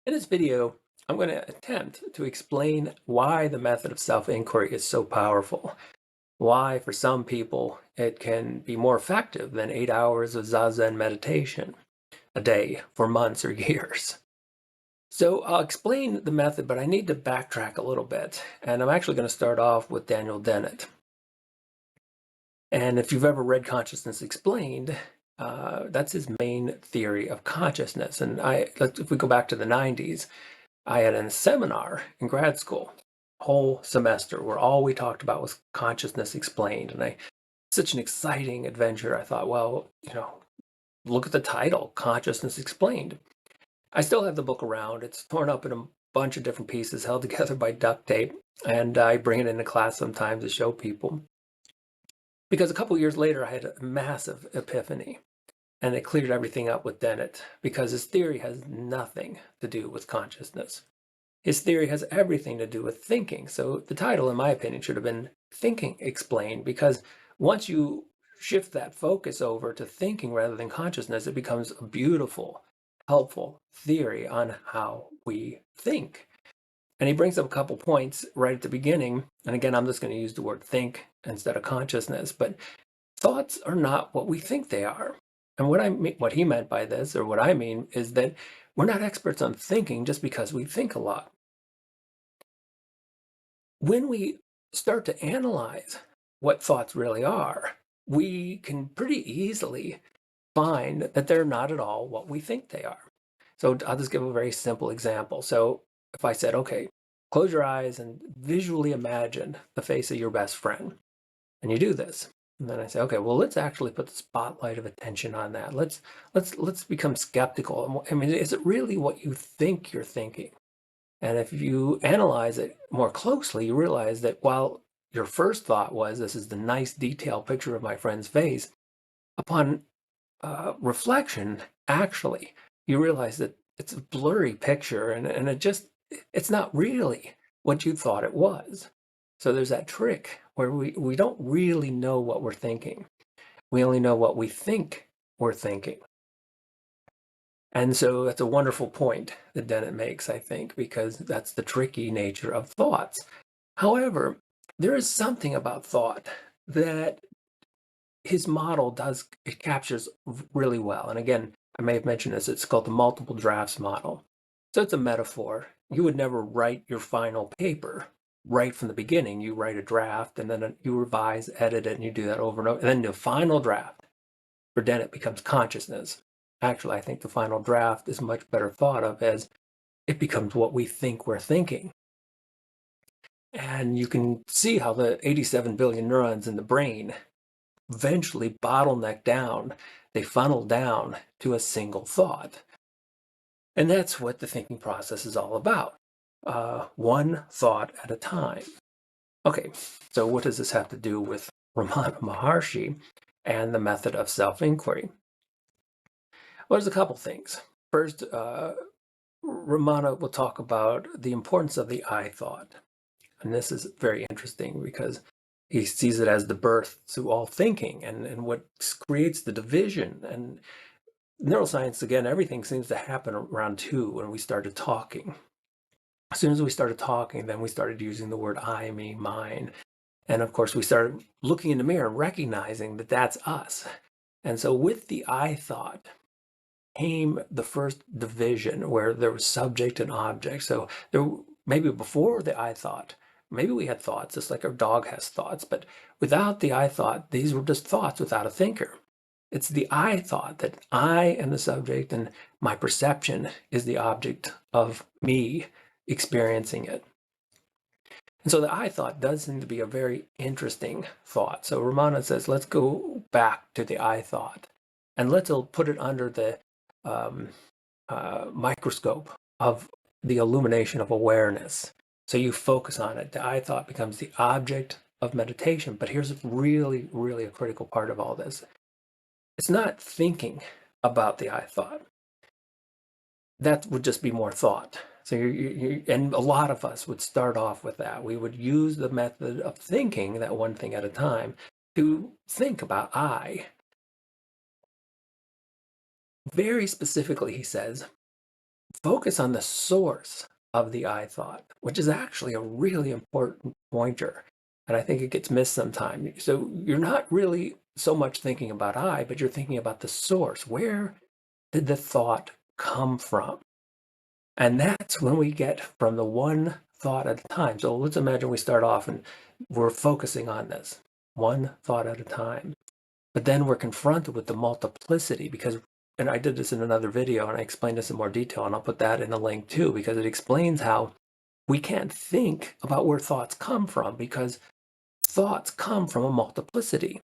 In this video, I'm going to attempt to explain why the method of self-inquiry is so powerful, why for some people it can be more effective than 8 hours of Zazen meditation a day for months or years. So I'll explain the method, but I need to backtrack a little bit, and I'm actually going to start off with Daniel Dennett. And if you've ever read Consciousness Explained, that's his main theory of consciousness. And if we go back to the 90s, I had a seminar in grad school, whole semester, where all we talked about was Consciousness Explained. And such an exciting adventure. I thought, well, look at the title, Consciousness Explained. I still have the book around. It's torn up in a bunch of different pieces, held together by duct tape. And I bring it into class sometimes to show people. Because a couple years later, I had a massive epiphany. And it cleared everything up with Dennett, because his theory has nothing to do with consciousness. His theory has everything to do with thinking. So the title, in my opinion, should have been Thinking Explained, because once you shift that focus over to thinking rather than consciousness, it becomes a beautiful, helpful theory on how we think. And he brings up a couple points right at the beginning. And again, I'm just going to use the word think instead of consciousness. But thoughts are not what we think they are. And what he meant by this, or what I mean, is that we're not experts on thinking just because we think a lot. When we start to analyze what thoughts really are, we can pretty easily find that they're not at all what we think they are. So I'll just give a very simple example. So if I said, okay, close your eyes and visually imagine the face of your best friend, and you do this, and then I say, okay, well, let's actually put the spotlight of attention on that. Let's become skeptical. I mean, is it really what you think you're thinking? And if you analyze it more closely, you realize that while your first thought was, this is the nice detailed picture of my friend's face, upon reflection, actually, you realize that it's a blurry picture, and it's not really what you thought it was. So there's that trick where we don't really know what we're thinking. We only know what we think we're thinking. And so that's a wonderful point that Dennett makes, I think, because that's the tricky nature of thoughts. However, there is something about thought that his model it captures really well. And again, I may have mentioned this, it's called the multiple drafts model. So it's a metaphor. You would never write your final paper right from the beginning. You write a draft, and then you revise, edit it, and you do that over and over. And then the final draft for Dennett becomes consciousness. Actually, I think the final draft is much better thought of as it becomes what we think we're thinking. And you can see how the 87 billion neurons in the brain eventually bottleneck down. They funnel down to a single thought. And that's what the thinking process is all about. One thought at a time. Okay, so what does this have to do with Ramana Maharshi and the method of self-inquiry? Well, there's a couple things. First, Ramana will talk about the importance of the I thought. And this is very interesting because he sees it as the birth to all thinking and what creates the division. And neuroscience, again, everything seems to happen around two when we started talking. As soon as we started talking, then we started using the word I, me, mine. And of course, we started looking in the mirror and recognizing that that's us. And so with the I thought came the first division where there was subject and object. So there, maybe before the I thought, maybe we had thoughts, just like our dog has thoughts, but without the I thought, these were just thoughts without a thinker. It's the I thought that I am the subject and my perception is the object of me experiencing it. And so the I thought does seem to be a very interesting thought. So Ramana says, let's go back to the I thought and let's put it under the microscope of the illumination of awareness. So you focus on it. The I thought becomes the object of meditation. But here's really, really a critical part of all this. It's not thinking about the I thought. That would just be more thought. So and a lot of us would start off with that. We would use the method of thinking, that one thing at a time, to think about I. Very specifically, he says, focus on the source of the I thought, which is actually a really important pointer. And I think it gets missed sometimes. So you're not really so much thinking about I, but you're thinking about the source. Where did the thought come from? And that's when we get from the one thought at a time. So let's imagine we start off and we're focusing on this one thought at a time. But then we're confronted with the multiplicity because, and I did this in another video and I explained this in more detail, and I'll put that in a link too, because it explains how we can't think about where thoughts come from because thoughts come from a multiplicity.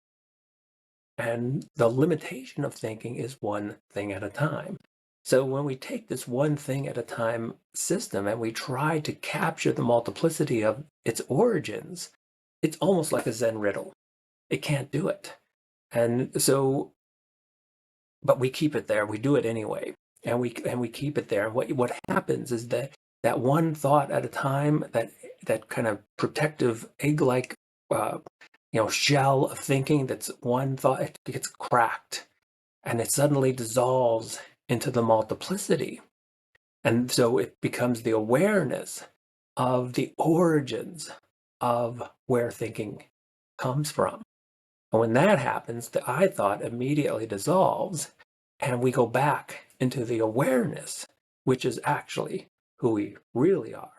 And the limitation of thinking is one thing at a time. So when we take this one thing at a time system and we try to capture the multiplicity of its origins, it's almost like a Zen riddle. It can't do it. And so, but we keep it there. We do it anyway. And we keep it there. And what happens is that one thought at a time, that kind of protective egg-like shell of thinking, that's one thought, it gets cracked and it suddenly dissolves into the multiplicity. And so it becomes the awareness of the origins of where thinking comes from. And when that happens, the I thought immediately dissolves and we go back into the awareness, which is actually who we really are.